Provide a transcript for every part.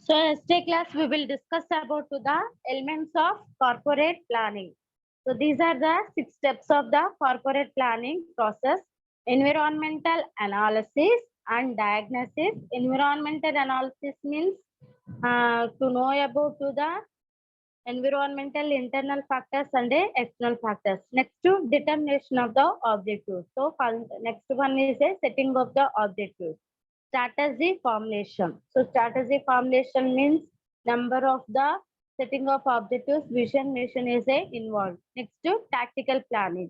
So yesterday class we will discuss about to the elements of corporate planning. So these are the 6 steps of the corporate planning process: environmental analysis and diagnosis. Environmental analysis means to know about to the environmental internal factors and external factors. Next to determination of the objectives. So next one is a setting of the objectives. Strategy formulation. So strategy formulation means number of the setting of objectives, vision, mission is involved. Next to tactical planning.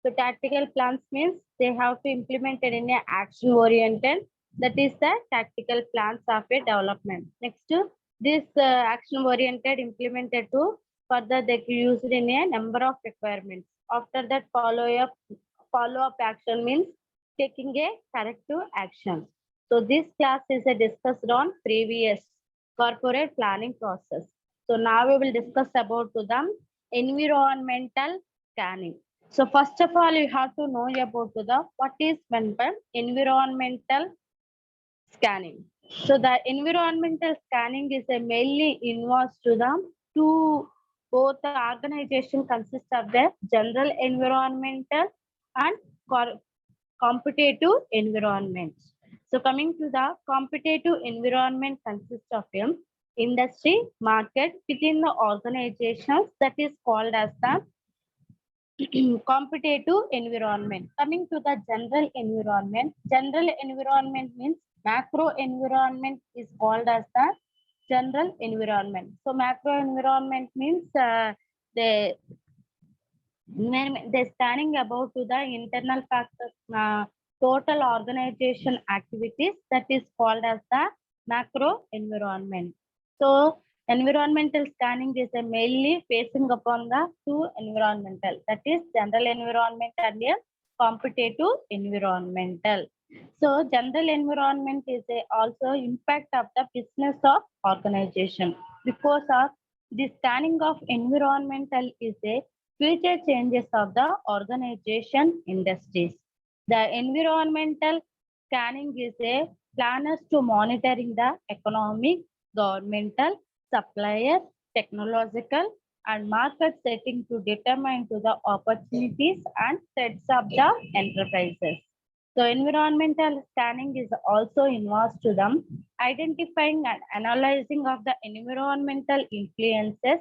So tactical plans means they have to implement it in a action oriented. That is the tactical plans of a development. Next to this action oriented implemented to further they used in a number of requirements. After that follow up action means taking a corrective action. So this class is discussed on previous corporate planning process. So now we will discuss about to the environmental scanning. So first of all, you have to know about to the what is meant by environmental scanning. So the environmental scanning is a mainly involves to the two both the organization consists of the general environmental and competitive environment. So coming to the competitive environment consists of industry, market within the organizations that is called as the competitive environment. Coming to the general environment means macro environment is called as the general environment. So macro environment means the scanning about to the internal factors, total organization activities that is called as the macro environment. So environmental scanning is mainly facing upon the two environmental, that is general environment and a competitive environmental. So general environment is also impact of the business of organization. Because of the scanning of environmental is a future changes of the organization industries. The environmental scanning is a planners to monitoring the economic, governmental, supplier, technological, and market setting to determine to the opportunities and threats of the enterprises. So environmental scanning is also involves to them identifying and analyzing of the environmental influences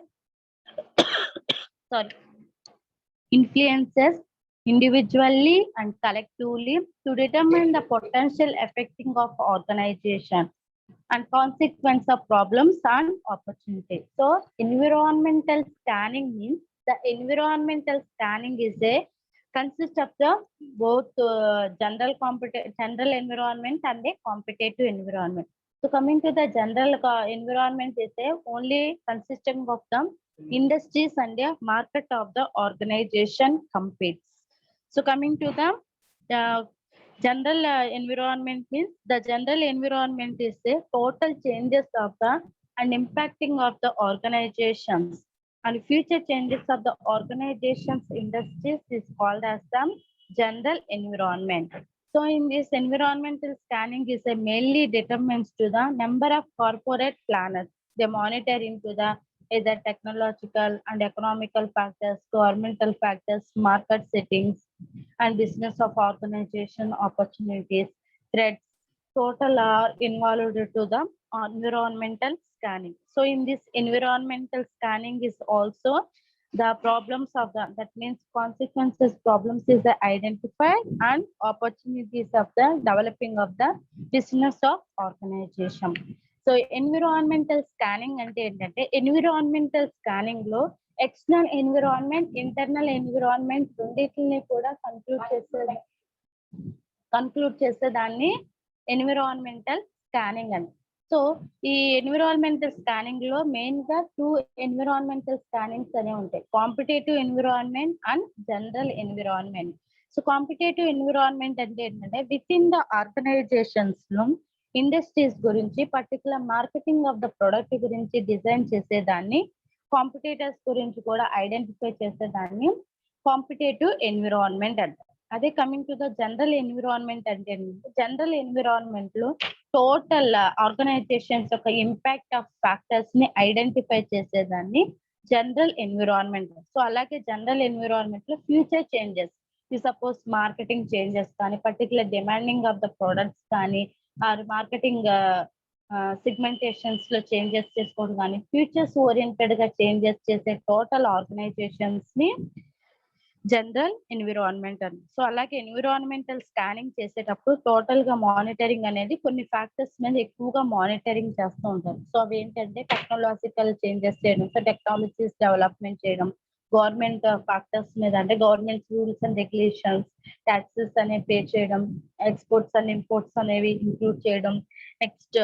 sorry influences individually and collectively to determine the potential affecting of organization and consequence of problems and opportunities. So environmental scanning means the environmental scanning is a consist of the both general environment and a competitive environment. So coming to the general environment is a only consisting of the industries and the market of the organization competes. So coming to the general environment means the general environment is the total changes of the and impacting of the organizations and future changes of the organizations industries is called as the general environment. So in this environmental scanning is a mainly determines to the number of corporate planners. They monitor into the either technological and economical factors, governmental factors, market settings, and business of organization opportunities, threats, total are involved to the environmental scanning. So in this environmental scanning is also the problems of the, that means consequences problems is the identified and opportunities of the developing of the business of organization. So environmental scanning అంటే ఏంటంటే environmental scanning లో external environment internal environment రెండింటిని కూడా conclude చేసే దాన్ని environmental scanning అని. So ఈ environmental scanning లో మెయిన్ గా 2 ఎన్విరాన్మెంటల్ స్కానింగ్స్ అనే ఉంటాయి, competitive environment and general environment. So competitive environment అంటే ఏంటంటే విత్ ఇన్ ద ఆర్గనైజేషన్స్ లో ఇండస్ట్రీస్ గురించి particular marketing of the product గురించి డిజైన్ చేసేదాన్ని, కాంపిటేటర్స్ గురించి కూడా ఐడెంటిఫై చేసేదాన్ని కాంపిటేటివ్ ఎన్విరాన్మెంట్ అంటారు. అదే coming to the general environment అంటే జనరల్ ఎన్విరాన్మెంట్ లో టోటల్ ఆర్గనైజేషన్స్ యొక్క ఇంపాక్ట్ ఆఫ్ ఫ్యాక్టర్స్ ని ఐడెంటిఫై చేసేదాన్ని జనరల్ ఎన్విరాన్మెంట్. సో అలాగే జనరల్ ఎన్విరాన్మెంట్ లో future changes, suppose marketing changes కానీ, particular demanding of the products కానీ, ఆర్ మార్కెటింగ్ సిగ్మెంటేషన్స్ లో చేంజెస్ చేసుకోవడం కానీ, ఫ్యూచర్స్ ఓరియంటెడ్ గా చేంజెస్ చేసే టోటల్ ఆర్గనైజేషన్స్ ని జనరల్ ఎన్విరాన్మెంట్ అని. సో అలాగే ఎన్విరాన్మెంటల్ స్కానింగ్ చేసేటప్పుడు టోటల్ గా మానిటరింగ్ అనేది కొన్ని ఫ్యాక్టర్స్ మీద ఎక్కువగా మానిటరింగ్ చేస్తూ ఉంటారు. సో అవి ఏంటంటే టెక్నాలజికల్ చేంజెస్ చేయడం, సో టెక్నాలజీస్ డెవలప్మెంట్ చేయడం, గవర్నమెంట్ ఫ్యాక్టర్స్ మీద అంటే government rules and regulations, taxes అనేవి పే చేయడం, ఎక్స్పోర్ట్స్ అండ్ ఇంపోర్ట్స్ అనేవి ఇంక్లూడ్ చేయడం, నెక్స్ట్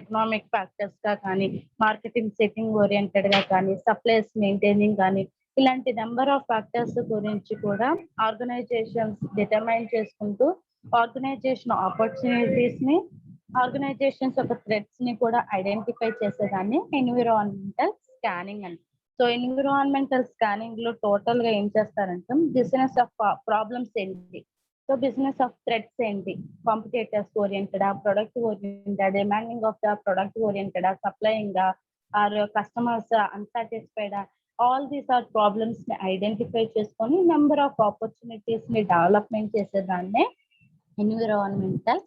ఎకనామిక్ ఫ్యాక్టర్స్ గా కానీ, మార్కెటింగ్ సెట్టింగ్ ఓరియంటెడ్ గా కానీ, సప్లైస్ మెయింటైనింగ్ కానీ, ఇలాంటి నెంబర్ ఆఫ్ ఫ్యాక్టర్స్ గురించి కూడా ఆర్గనైజేషన్స్ డిటర్మైన్ చేసుకుంటూ ఆర్గనైజేషన్ ఆపర్చునిటీస్ ని, ఆర్గనైజేషన్స్ యొక్క థ్రెట్స్ ని కూడా ఐడెంటిఫై చేసేదాన్ని ఎన్విరాన్మెంటల్ స్కానింగ్ అని. సో ఎన్విరాన్మెంటల్ స్కానింగ్ లో టోటల్ గా ఏం చేస్తారంటే బిజినెస్ ఆఫ్ ప్రాబ్లమ్స్ ఏంటి, సో బిజినెస్ ఆఫ్ థ్రెట్స్ ఏంటి, కాంపిటేటర్స్ ఓరియంటెడా, product oriented, demanding of the product ఓరియంటెడా, సప్లయింగ్ ఆర్ కస్టమర్స్ అన్సాటిస్ఫైడా, ఆల్ దీస్ ఆర్ ప్రాబ్లమ్స్ ని ఐడెంటిఫై చేసుకొని నెంబర్ ఆఫ్ ఆపర్చునిటీస్ ని డెవలప్మెంట్ చేసేదాన్నే ఎన్విరాన్మెంటల్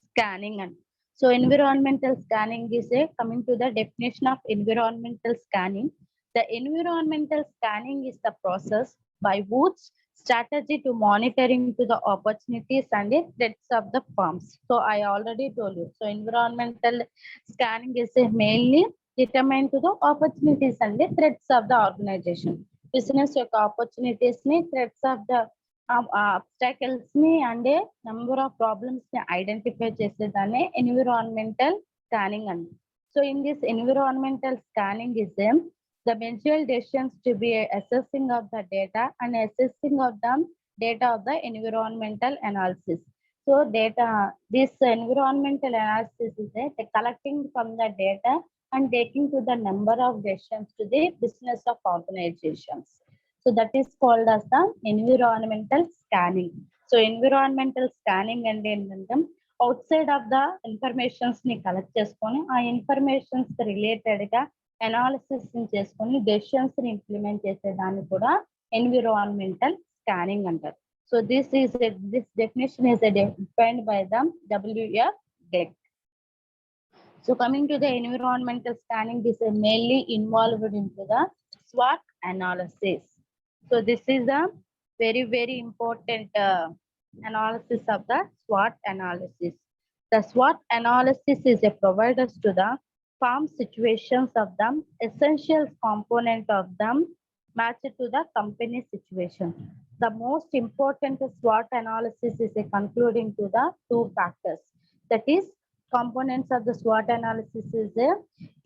స్కానింగ్ అని. So environmental scanning is coming to the definition of environmental scanning. The environmental scanning is the process by which strategy to monitoring to the opportunities and the threats of the firms. So I already told you. So environmental scanning is mainly determined to the opportunities and the threats of the organization. Business యొక్క opportunities ని, threats of the obstacles ని and a number of problems ని identify చేసేదాన్ని environmental scanning అండి. So in this environmental scanning is the mutual decisions to be assessing of the data and assessing of the data of the environmental analysis. So data, this environmental analysis is the collecting from the data and taking to the number of decisions to the business of organizations. So that is called as the environmental scanning. So environmental scanning and ఏంటంటే outside of the informations ని collect చేసుకొని ఆ informations related గా analysis చేసుకొని decisions ని implement చేసేదాన్ని కూడా environmental scanning అంటారు. So this definition is defined by the WF Gleck. So coming to the environmental scanning, this is mainly involved into the SWOT analysis. So this is a very important analysis of the SWOT analysis. The SWOT analysis is a providers to the farm situations of them, essential component of them matched to the company situation. The most important SWOT analysis is a concluding to the two factors. That is, components of the SWOT analysis is the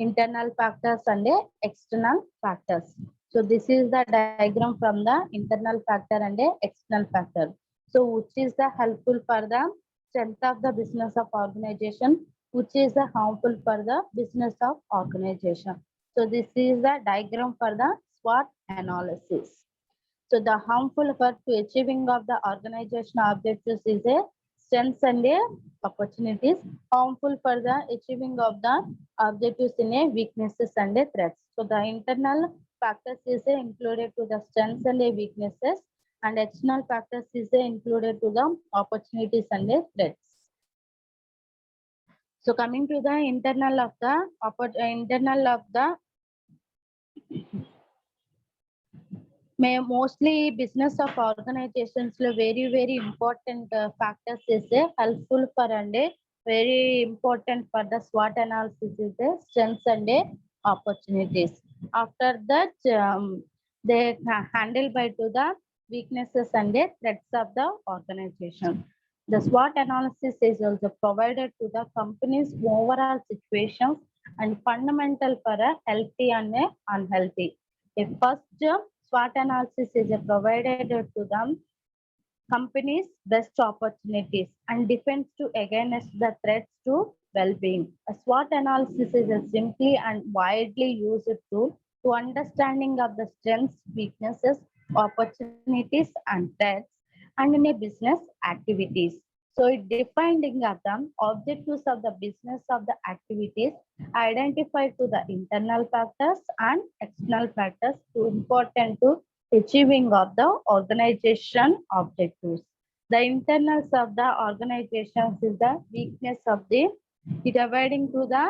internal factors and the external factors. So this is the diagram from the internal factor and the external factor. So which is the helpful for the strength of the business of organization, which is the harmful for the business of organization. So this is the diagram for the SWOT analysis. So the harmful for to achieving of the organization objectives is a strengths and a opportunities. Harmful for the achieving of the objectives in a weaknesses and a threats. So the internal factors is included to the strengths and a weaknesses, and external factors is included to the opportunities and the threats. So coming to the internal of the mostly business of organizations lo very important factors is helpful for and very important for the SWOT analysis is the strengths and opportunities. After that they handle by to the weaknesses and the threats of the organization. The SWOT analysis is also provided to the company's overall situations and fundamental for a healthy and a unhealthy. A first SWOT analysis is provided to the company's best opportunities and defense to against the threats to well-being. A SWOT analysis is a simply and widely used tool to understanding of the strengths, weaknesses, opportunities, and threats and in a business activities. So it defining of the objectives of the business of the activities identified to the internal factors and external factors to important to achieving of the organization objectives. The internals of the organizations is the weakness of the it dividing to the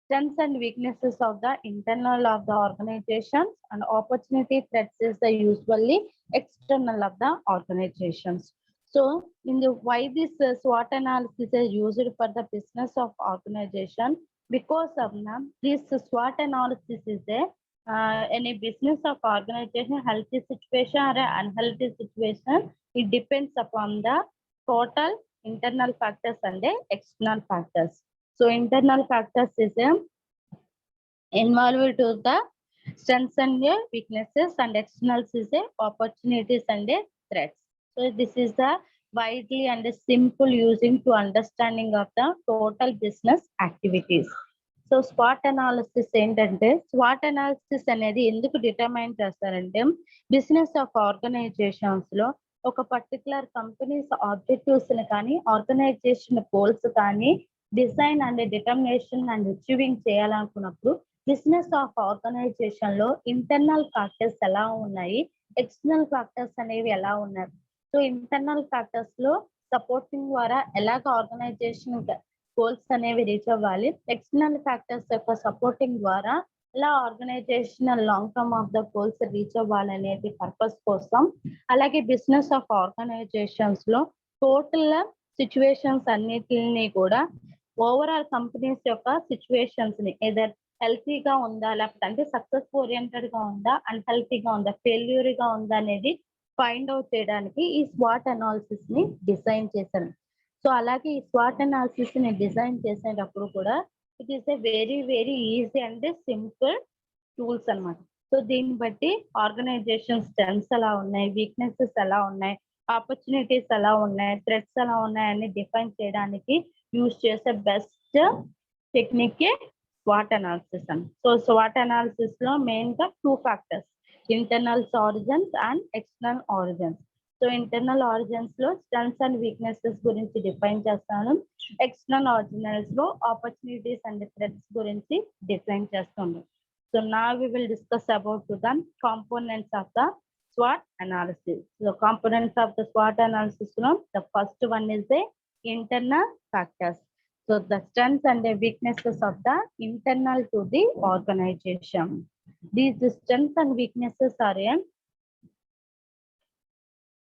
strengths and weaknesses of the internal of the organizations and opportunity threats is the usually external of the organizations. So in the why this SWOT analysis is used for the business of organization because of this SWOT analysis is there any business of organization healthy situation or unhealthy situation it depends upon the total internal factors and the external factors. So internal factors is involved to the strengths and the weaknesses and externals is the opportunities and the threats. So this is the widely and simple using to understanding of the total business activities. So స్వాట్ analysis ఏంటంటే స్వాట్ analysis అనేది ఎందుకు determine చేస్తారంటే business of organizations లో ఒక particular companies objectives కానీ organization goals కానీ design and determination and achieving చేయాలనుకున్నప్పుడు బిజినెస్ ఆఫ్ ఆర్గనైజేషన్ లో ఇంటర్నల్ ఫ్యాక్టర్స్ ఎలా ఉన్నాయి ఎక్స్టర్నల్ ఫ్యాక్టర్స్ అనేవి ఎలా ఉన్నాయి. సో ఇంటర్నల్ ఫ్యాక్టర్స్ లో సపోర్టింగ్ ద్వారా ఎలాగ ఆర్గనైజేషన్ గోల్స్ అనేవి రీచ్ అవ్వాలి, ఎక్స్టర్నల్ ఫ్యాక్టర్స్ యొక్క సపోర్టింగ్ ద్వారా ఎలా organization long term of the goals reach అవ్వాలి అనేది పర్పస్ కోసం. అలాగే బిజినెస్ ఆఫ్ ఆర్గనైజేషన్స్ లో టోటల్ సిచ్యువేషన్స్ అన్నిటిని కూడా ఓవరాల్ కంపెనీస్ యొక్క సిచ్యువేషన్స్ ని ఏదర్ హెల్తీగా ఉందా లేకపోతే అంటే సక్సెస్ ఓరియంటెడ్ గా ఉందా అన్హెల్తీగా ఉందా ఫెయిల్యూర్ గా ఉందా అనేది ఫైండ్ అవుట్ చేయడానికి ఈ స్వాట్ అనాలిసిస్ ని డిజైన్ చేశాను. సో అలాగే ఈ స్వాట్ అనాలిసిస్ ని డిజైన్ చేసేటప్పుడు కూడా it is a very very easy and simple tools అన్నమాట. సో దీన్ని బట్టి ఆర్గనైజేషన్ స్ట్రెంగ్స్ ఎలా ఉన్నాయి, వీక్నెసెస్ ఎలా ఉన్నాయి, ఆపర్చునిటీస్ ఎలా ఉన్నాయి, థ్రెట్స్ ఎలా ఉన్నాయి అని డిఫైన్ చేయడానికి యూజ్ చేసే బెస్ట్ టెక్నిక్ స్వాట్ అనాలిసిస్ అని. సో స్వాట్ అనాలిసిస్ లో మెయిన్ గా 2 factors internal origins and external origins. So internal origins లో స్ట్రెంగ్స్ అండ్ వీక్నెసెస్ గురించి డిఫైన్ చేస్తాను, ఎక్స్టర్నల్ ఆరిజినల్స్ లో ఆపర్చునిటీస్ అండ్ థ్రెట్స్ గురించి డిఫైన్ చేస్తాను. సో నా we will discuss about the components of the SWOT analysis. So components of the SWOT analysis, the first one is the internal factors. So the strengths and the weaknesses of the internal to the organization. These strengths and weaknesses are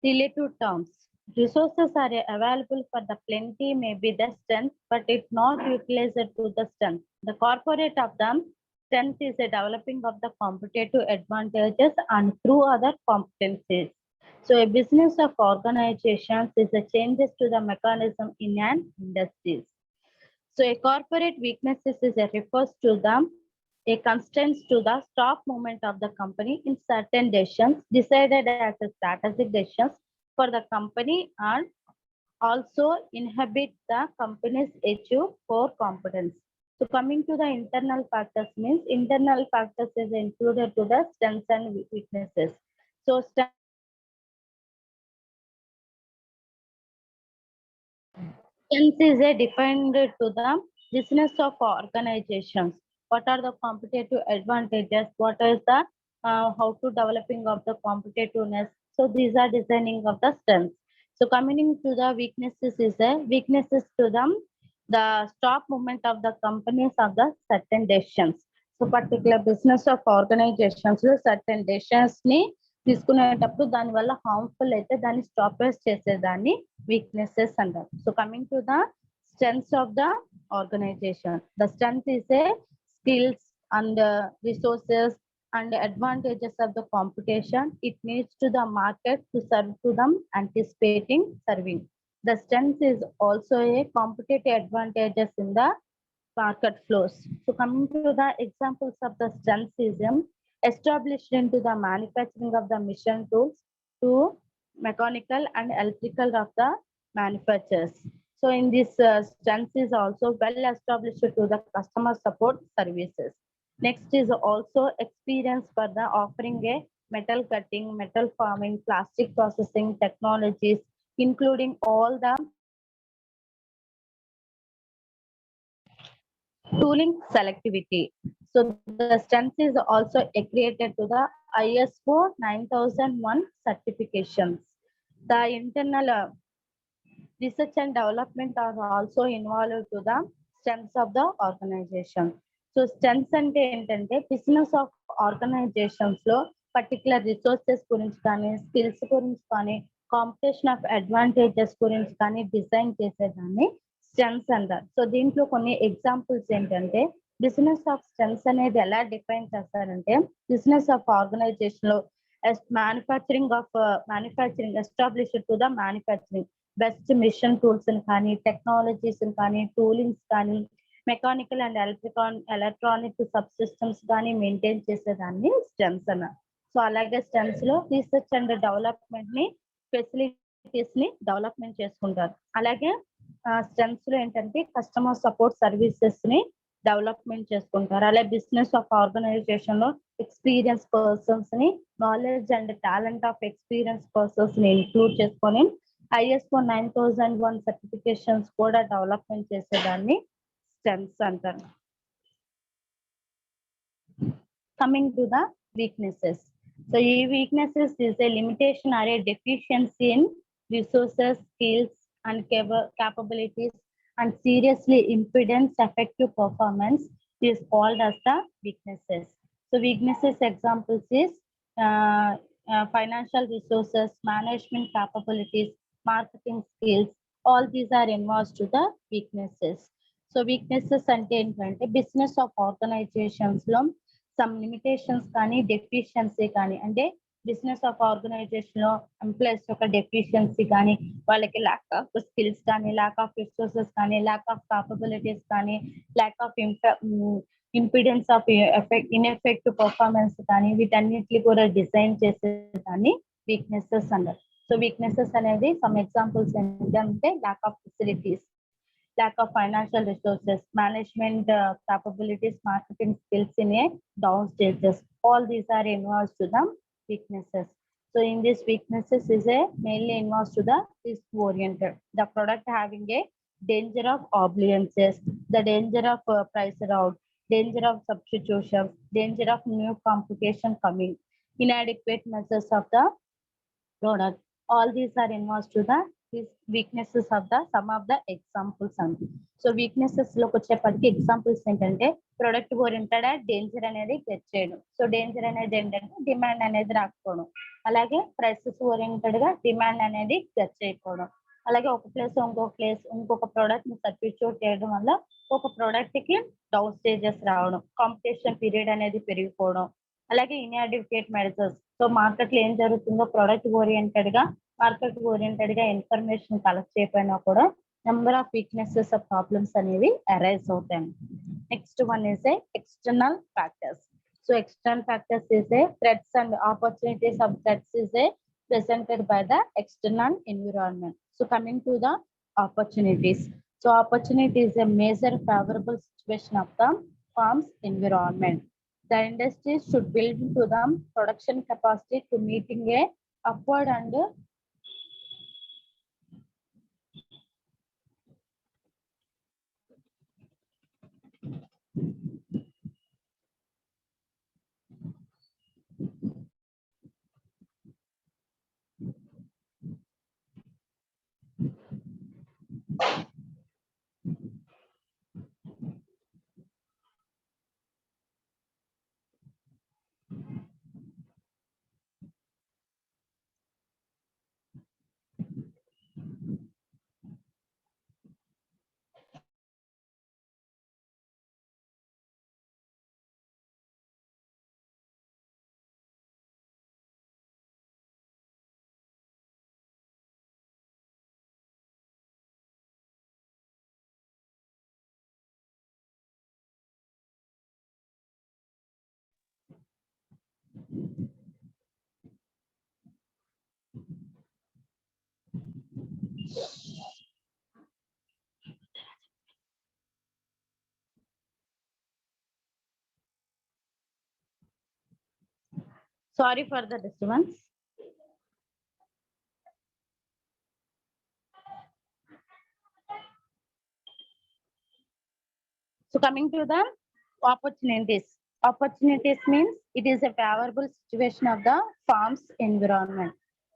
relative terms. Resources are available for the plenty may be the strength, but it's not utilized to the strength. The corporate of them strength is a developing of the competitive advantages and through other competencies. So a business of organizations is a changes to the mechanism in an industry. So a corporate weaknesses is a refers to the a constraints to the stock movement of the company in certain decisions decided as a strategic decisions for the company and also inhibit the company's achieve core competence. So coming to the internal factors means internal factors is included to the strengths and weaknesses. So strengths is a defined to the business of organizations. What are the competitive advantages? What is the how to developing of the competitiveness? So these are designing of the strengths. So coming to the weaknesses is the weaknesses to them the stock movement of the companies of the certain decisions. So particular business of organizations certain decisions ni తీసుకునేటప్పుడు దాని వల్ల harmful అయితే దాన్ని stoppage చేసేదాన్ని weaknesses అంటారు. So coming to the strengths of the organization, the strength is a skills and resources and advantages of the competition. It needs to the market to serve to them anticipating serving. The strength is also a competitive advantages in the market flows. So coming to the examples of the strengths is established into the manufacturing of the mission tools to mechanical and electrical of the manufacturers. So in this strength is also well established to the customer support services. Next is also experience for the offering a metal cutting, metal forming, plastic processing technologies, including all the Tooling selectivity. So the strength is also accredited to the ISO 9001 certifications. The internal research and development are also involved to the strengths of the organization. So strengths అంటే ఏంటంటే business of organizations లో particular resources గురించి కానీ skills గురించి కానీ competition of advantages గురించి కానీ design చేసేదాన్ని స్ట్రెంగ్స్ అంటారు. సో దీంట్లో కొన్ని ఎగ్జాంపుల్స్ ఏంటంటే బిజినెస్ ఆఫ్ స్ట్రెంగ్స్ అనేది ఎలా డిఫైన్ చేస్తారంటే బిజినెస్ ఆఫ్ ఆర్గనైజేషన్ లో manufacturing established to the manufacturing best machine tools కానీ టెక్నాలజీస్ కానీ టూలింగ్స్ కానీ mechanical and electronic subsystems కానీ మెయింటైన్ చేసేదాన్ని స్టెమ్స్ అన్న. సో అలాగే స్టెమ్స్ లో రీసెర్చ్ అండ్ డెవలప్మెంట్ ని ఫెసిలిటీస్ ని డెవలప్మెంట్ చేసుకుంటారు. అలాగే స్టెమ్స్ లో ఏంటంటే కస్టమర్ సపోర్ట్ సర్వీసెస్ ని డెవలప్మెంట్ చేసుకుంటారు. అలాగే బిజినెస్ ఆఫ్ ఆర్గనైజేషన్ లో ఎక్స్పీరియన్స్ పర్సన్స్ ని knowledge and talent of experience persons ని ఇంక్లూడ్ చేసుకొని ISO 9001 సర్టిఫికేషన్స్ కూడా డెవలప్మెంట్ చేసేదాన్ని స్టెమ్స్ అంటారు. Coming to the weaknesses. So ఈ weaknesses is a limitation or a deficiency in resources, skills and capabilities and seriously impedance effective performance is called as the weaknesses. So weaknesses examples is financial resources, management capabilities, marketing skills, all these are involved to the weaknesses. So weaknesses అంటే ఏంటంటే business of organizations లో some limitations కానీ deficiency కానీ అంటే business of organization లో employees యొక్క deficiency కానీ వాళ్ళకి ల్యాక్ ఆఫ్ స్కిల్స్ కానీ ల్యాక్ ఆఫ్ రిసోర్సెస్ కానీ ల్యాక్ ఆఫ్ కాపబిలిటీస్ కానీ lack of impedance of ineffective performance కానీ వీటన్నిటిని కూడా డిజైన్ చేసేదాన్ని వీక్నెసెస్ అన్నారు. సో వీక్నెసెస్ అనేది సమ్ ఎగ్జాంపుల్స్ ఏంటంటే lack of facilities, lack of financial resources, management capabilities, marketing skills in a down stages. All these are involved to the weaknesses. So in these weaknesses is a mainly involved to the risk oriented. The product having a danger of obliances, the danger of price out, danger of substitution, danger of new complication coming, inadequate measures of the product. All these are involved to the these weaknesses of the some of the examples అండి. So weaknesses లోకి వచ్చేప్పటికి examples ఏంటంటే product oriented danger అనేది get చేయడం. So danger అనేది ఏంటంటే demand అనేది రాకపోవడం. అలాగే ప్రైసెస్ ఓరియంటెడ్ గా డిమాండ్ అనేది గెట్ చేయకపోవడం. అలాగే ఒక ప్లేస్ ఇంకొక ప్రోడక్ట్ ని సబ్స్టిట్యూట్ చేయడం వల్ల ఒక ప్రోడక్ట్ కి డౌన్ స్టేజెస్ రావడం, కాంపిటీషన్ పీరియడ్ అనేది పెరిగిపోవడం. అలాగే ఇన్యాడిక్వేట్ మెజర్స్. సో మార్కెట్ లో ఏం జరుగుతుందో ప్రొడక్ట్ ఓరియంటెడ్ గా ఇన్ఫర్మేషన్ కలెక్ట్ చేయకపోయినా కూడా number of weaknesses of problems అనేవి అరైజ్ అవుతాయి. Next one is a external factors. So external factors is a threats and opportunities of threats is a presented by the external environment. So coming to the opportunities. So opportunity is a major favorable situation of the farm's environment. The industries should build into the production capacity to meeting a upward and sorry for the disturbance. So coming to the opportunities. Opportunities means it is a favorable situation of the farm's environment.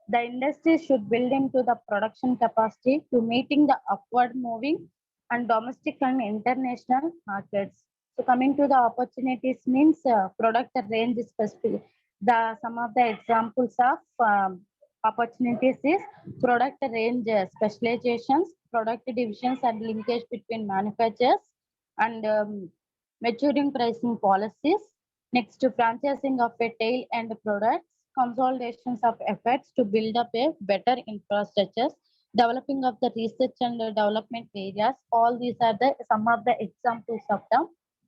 The industry should build into the production capacity to meeting the upward moving and domestic and international markets. So coming to the opportunities means product range specific. The some of the examples of opportunities is product range specializations, product divisions and linkage between manufacturers and maturing pricing policies. Next to franchising of a tail end products, consolidations of efforts to build up a better infrastructure, developing of the research and development areas. All these are the some of the examples of the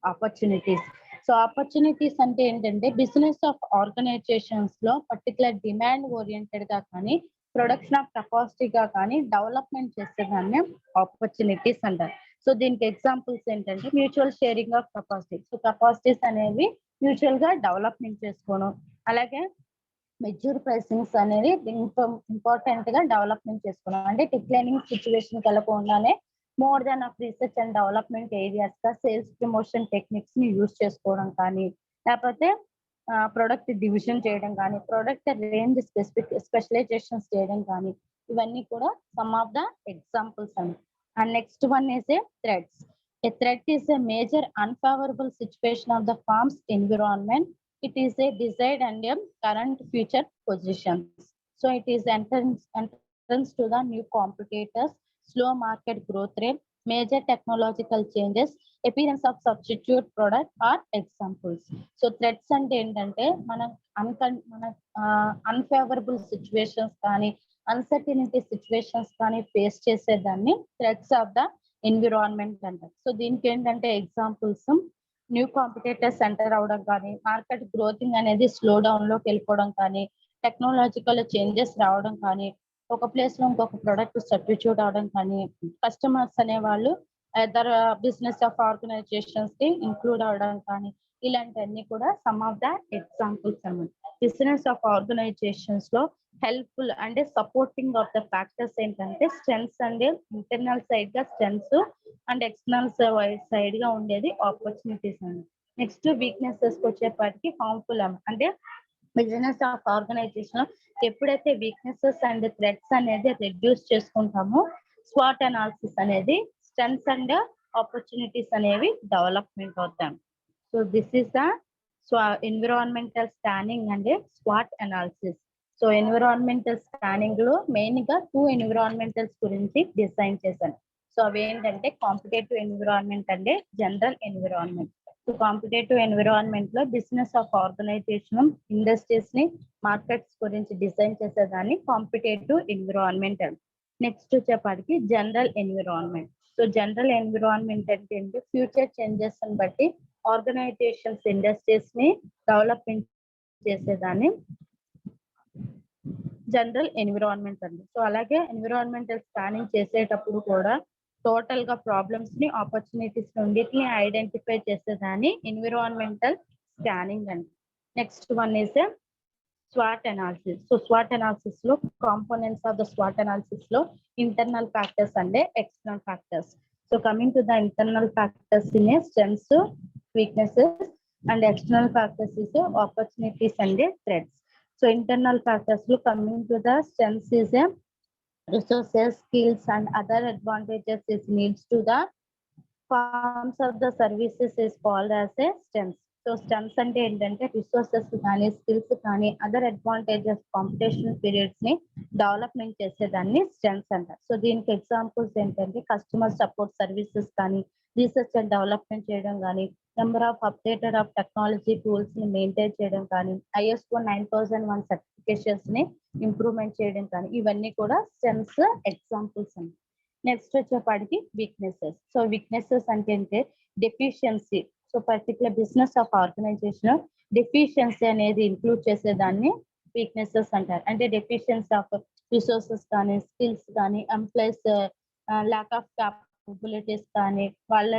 opportunities. So opportunities అంటే ఏంటంటే business of organizations లో particular demand oriented గా కానీ production of కెపాసిటీగా కానీ development చేసేదాన్ని opportunities అంటారు. So దీనికి examples ఏంటంటే mutual sharing of capacity. So capacities అనేవి మ్యూచువల్ గా డెవలప్మెంట్ చేసుకోవడం, అలాగే మెచ్యూర్ ప్రైసింగ్స్ అనేది ఇంపార్టెంట్ గా డెవలప్మెంట్ చేసుకోవడం, అంటే డిక్లైనింగ్ సిచ్యువేషన్ కలగకుండానే more than of research and development areas గా సేల్స్ ప్రమోషన్ టెక్నిక్స్ ని యూజ్ చేసుకోవడం కానీ, లేకపోతే ప్రొడక్ట్ డివిజన్ చేయడం కానీ, ప్రొడక్ట్ రేంజ్ స్పెషలైజేషన్స్ చేయడం కానీ, ఇవన్నీ కూడా సమ్ ఆఫ్ ద ఎగ్జాంపుల్స్ అండి. And next one is a threats. A threat is a major unfavorable situation of the farm's environment. It is a desired and a current future positions. So it is entrance to the new competitors, slow market growth rate, major technological changes, appearance of substitute product are examples. So threats అంటే ఏంటంటే మన unfavorable situations కానీ uncertainty situations కానీ face చేసేదాన్ని threats of the environment అంటారు. So దీనికి ఏంటంటే examples new competitors enter అవడం కానీ, మార్కెట్ గ్రోతింగ్ అనేది స్లో డౌన్ లోకి వెళ్ళిపోవడం కానీ, టెక్నాలజికల్ చేంజెస్ రావడం కానీ, ఒక ప్లేస్ లో ఇంకొక ప్రొడక్ట్ సబ్స్టిట్యూట్ అవడం కానీ, కస్టమర్స్ అనే వాళ్ళు అదర్ బిజినెస్ ఆఫ్ ఆర్గనైజేషన్స్ కి ఇంక్లూడ్ అవడం కానీ, ఇలాంటివన్నీ కూడా సమ్ ఆఫ్ ద ఎగ్జాంపుల్స్ అన్నమాట. బిజినెస్ ఆఫ్ ఆర్గనైజేషన్స్ లో హెల్ప్ఫుల్ అంటే సపోర్టింగ్ ఆఫ్ ద ఫ్యాక్టర్స్ ఏంటంటే స్ట్రెంగ్స్ అంటే ఇంటర్నల్ సైడ్ గా స్ట్రెంగ్స్ అండ్ ఎక్స్టర్నల్ సైడ్ గా ఉండేది ఆపర్చునిటీస్ అండి. నెక్స్ట్ వీక్నెసెస్ వచ్చేపాటికి హార్మ్ఫుల్ అంటే బిజినెస్ ఆఫ్ ఆర్గనైజేషన్ ఎప్పుడైతే వీక్నెసెస్ అండ్ థ్రెట్స్ అనేది రెడ్యూస్ చేసుకుంటామో స్వాట్ అనాలిసిస్ అనేది స్ట్రెంగ్స్ అండ్ ఆపర్చునిటీస్ అనేవి డెవలప్మెంట్ అవుతాం. So this is the environmental scanning and swat analysis. So environmental scanning లో మెయిన్ గా 2 ఎన్విరాన్మెంటల్స్ గురించి డిజైన్ చేశాను. సో అవి ఏంటంటే కాంపిటేటివ్ ఎన్విరాన్మెంట్ అంటే general environment. So competitive environment లో బిజినెస్ ఆఫ్ ఆర్గనైజేషన్ ఇండస్ట్రీస్ ని మార్కెట్స్ గురించి డిజైన్ చేసేదాన్ని కాంపిటేటివ్ ఎన్విరాన్మెంట్ అండి. నెక్స్ట్ వచ్చేపాటికి general environment. So general environment అంటే ఏంటి, ఫ్యూచర్ చేంజెస్ ని బట్టి ఆర్గనైజేషన్స్ ఇండస్ట్రీస్ ని డెవలప్మెంట్ చేసేదాన్ని జనరల్ ఎన్విరాన్మెంట్ అండి. సో అలాగే ఎన్విరాన్మెంటల్ స్కానింగ్ చేసేటప్పుడు కూడా టోటల్ గా ప్రాబ్లమ్స్ ని ఆపర్చునిటీస్ రెండింటిని ఐడెంటిఫై చేసేదాన్ని ఎన్విరాన్మెంటల్ స్కానింగ్ అండి. Next one is swat analysis. So స్వాట్ అనాలిసిస్ లో components of the swat analysis లో internal factors and external factors. So coming to the internal factors in strengths, weaknesses and external factors is opportunities and threats. So internal factors look coming to the strengths is a resources, skills and other advantages is needs to the forms of the services is called as a strengths. So strengths అంటే ఏంటంటే resources కానీ skills కానీ other advantages competition periods ని development చేసేదాన్ని strengths అంటారు. So దీనికి examples ఏంటంటే customer support services కానీ, రీసెర్చ్ అండ్ డెవలప్మెంట్ చేయడం కానీ, number of updated of technology tools ని మెయింటైన్ చేయడం కానీ, ISO 9001 సర్టిఫికేషన్స్ ని ఇంప్రూవ్మెంట్ చేయడం కానీ, ఇవన్నీ కూడా స్ట్రెంగ్స్ ఎగ్జాంపుల్స్ అండి. నెక్స్ట్ వచ్చేపాటికి వీక్నెసెస్. సో వీక్నెసెస్ అంటే deficiency. So particular business of organization deficiency అనేది ఇంక్లూడ్ చేసేదాన్ని వీక్నెసెస్ అంటారు. అంటే డెఫిషియన్సీ ఆఫ్ రిసోర్సెస్ కానీ, స్కిల్స్ కానీ, ఎంప్లాయీస్ ల్యాక్ ఆఫ్ క్యాపబిలిటీస్ కానీ, వాళ్ళ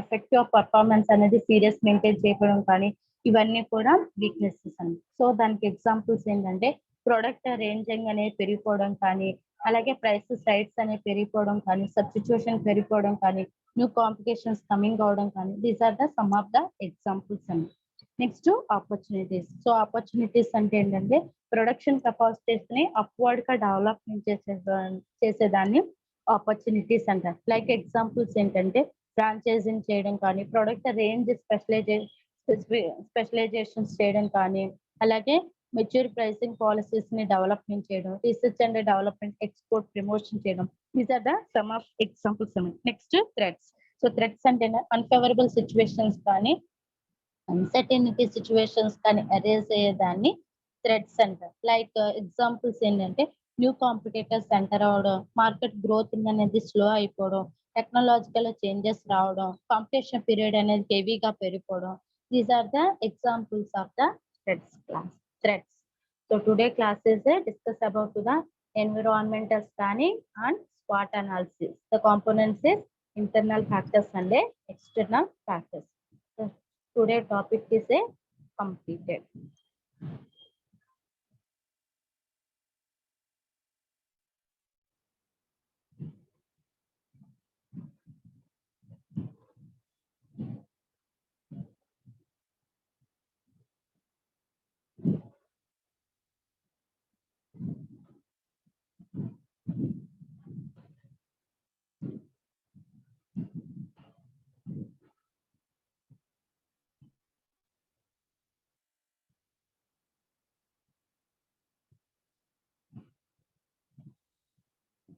ఎఫెక్టివ్ పర్ఫార్మెన్స్ అనేది సీరియస్ మెయింటైన్ చేయడం కానీ, ఇవన్నీ కూడా వీక్నెసెస్ అండి. సో దానికి ఎగ్జాంపుల్స్ ఏంటంటే ప్రొడక్ట్ రేంజింగ్ అనేది పెరిగిపోవడం కానీ, అలాగే ప్రైసెస్ రైట్స్ అనేవి పెరిగిపోవడం కానీ, సబ్స్టిట్యూషన్ పెరిగిపోవడం కానీ, న్యూ కాంప్లికేషన్స్ కమింగ్ అవడం కానీ, these are the some of the examples అండి. Next opportunities. సో ఆపర్చునిటీస్ అంటే ఏంటంటే ప్రొడక్షన్ కెపాసిటీస్ ని అప్వర్డ్ గా డెవలప్మెంట్ చేసేదాన్ని ఆపర్చునిటీస్ అంటారు. లైక్ ఎగ్జాంపుల్స్ ఏంటంటే ఫ్రాంచైజింగ్ చేయడం కానీ, ప్రొడక్ట్ రేంజ్ స్పెషలైజేషన్స్ చేయడం కానీ, అలాగే మెచ్యూర్ ప్రైసింగ్ పాలసీస్ ని డెవలప్మెంట్ చేయడం, research and development, export promotion చేయడం. These are the some of examples. Next threats. So threats అంటే అన్ఫేవరబుల్ సిచ్యువేషన్స్ కానీ, అన్సర్టనిటీ సిచ్యువేషన్స్ కానీ అరేజ్ అయ్యేదాన్ని థ్రెట్స్ అంటారు. లైక్ ఎగ్జాంపుల్స్ ఏంటంటే న్యూ కాంపిటేటర్స్ ఎంటర్ అవడం, మార్కెట్ గ్రోత్ అనేది స్లో అయిపోవడం, టెక్నాలజికల్ చేంజెస్ రావడం, కాంపిటీషన్ పీరియడ్ అనేది హెవీగా పెరిగిపోవడం. These are the examples of the threats. So today class is a discuss about the environmental scanning and SWOT analysis. The components is internal factors and external factors. So today topic is a completed.